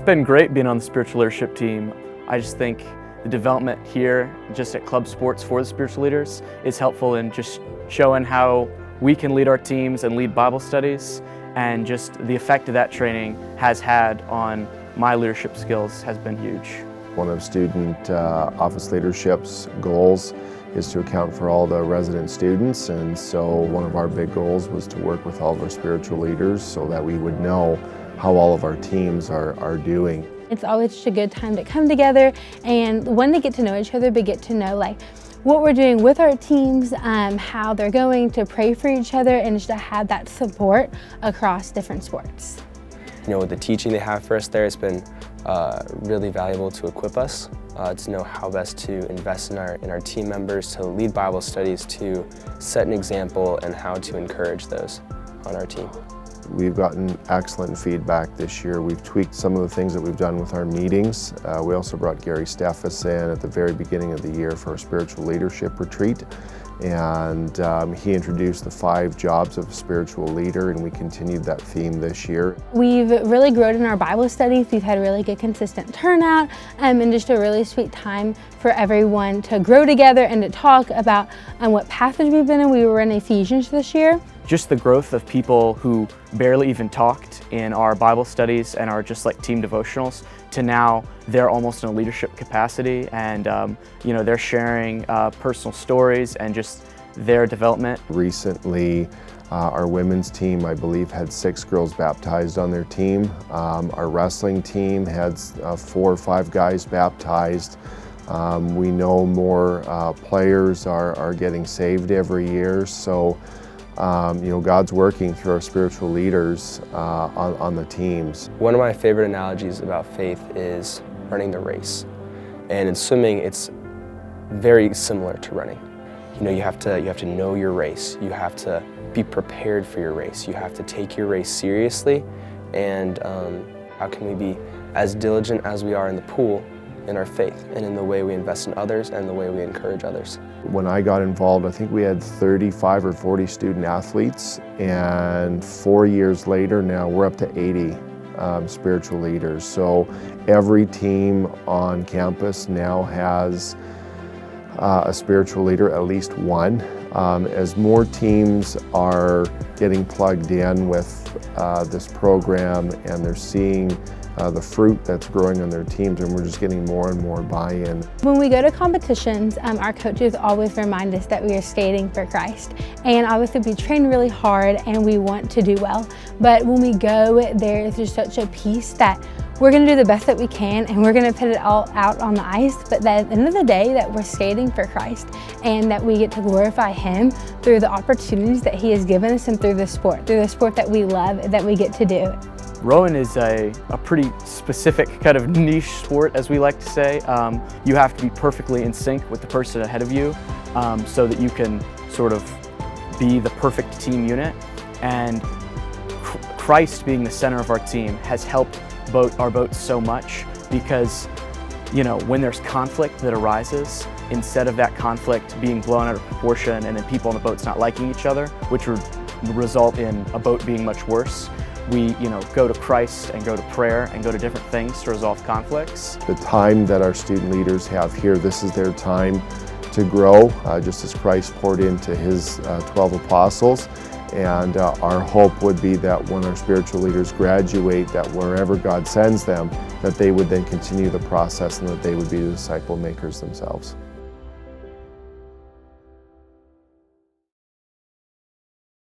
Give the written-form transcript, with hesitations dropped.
been great being on the spiritual leadership team. I just think the development here, just at club sports for the spiritual leaders, is helpful in just showing how we can lead our teams and lead Bible studies, and just the effect of that training has had on my leadership skills has been huge. One of student office leadership's goals is to account for all the resident students, and so one of our big goals was to work with all of our spiritual leaders so that we would know how all of our teams are doing. It's always just a good time to come together and one, to get to know each other, but get to know like what we're doing with our teams, how they're going, to pray for each other, and just to have that support across different sports. You know, with the teaching they have for us there, it's been really valuable to equip us to know how best to invest in our team members, to lead Bible studies, to set an example, and how to encourage those on our team. We've gotten excellent feedback this year. We've tweaked some of the things that we've done with our meetings. We also brought Gary Steffes in at the very beginning of the year for our spiritual leadership retreat. And he introduced the 5 jobs of a spiritual leader, and we continued that theme this year. We've really grown in our Bible studies. We've had really good consistent turnout, and just a really sweet time for everyone to grow together and to talk about what passage we've been in. We were in Ephesians this year. Just the growth of people who barely even talked in our Bible studies and our just like team devotionals, to now they're almost in a leadership capacity, and you know, they're sharing personal stories and just their development. Recently, our women's team, I believe, had 6 girls baptized on their team. Our wrestling team had 4 or 5 guys baptized. We know more players are getting saved every year, so you know, God's working through our spiritual leaders on the teams. One of my favorite analogies about faith is running the race. And in swimming, it's very similar to running. You know, you have to know your race. You have to be prepared for your race. You have to take your race seriously. And how can we be as diligent as we are in the pool in our faith, and in the way we invest in others and the way we encourage others. When I got involved, I think we had 35 or 40 student athletes, and 4 years later now we're up to 80 spiritual leaders. So every team on campus now has a spiritual leader, at least one. As more teams are getting plugged in with this program, and they're seeing the fruit that's growing on their teams, and we're just getting more and more buy-in. When we go to competitions, our coaches always remind us that we are skating for Christ. And obviously we train really hard and we want to do well. But when we go, there is just such a peace that we're going to do the best that we can, and we're going to put it all out on the ice, but that at the end of the day that we're skating for Christ, and that we get to glorify Him through the opportunities that He has given us, and through the sport that we love, that we get to do. Rowing is a pretty specific kind of niche sport, as we like to say. You have to be perfectly in sync with the person ahead of you so that you can sort of be the perfect team unit. And Christ being the center of our team has helped our boats so much, because, you know, when there's conflict that arises, instead of that conflict being blown out of proportion and then people on the boats not liking each other, which would result in a boat being much worse, we, you know, go to Christ and go to prayer and go to different things to resolve conflicts. The time that our student leaders have here, this is their time to grow, just as Christ poured into His 12 apostles. And our hope would be that when our spiritual leaders graduate, that wherever God sends them, that they would then continue the process, and that they would be the disciple makers themselves.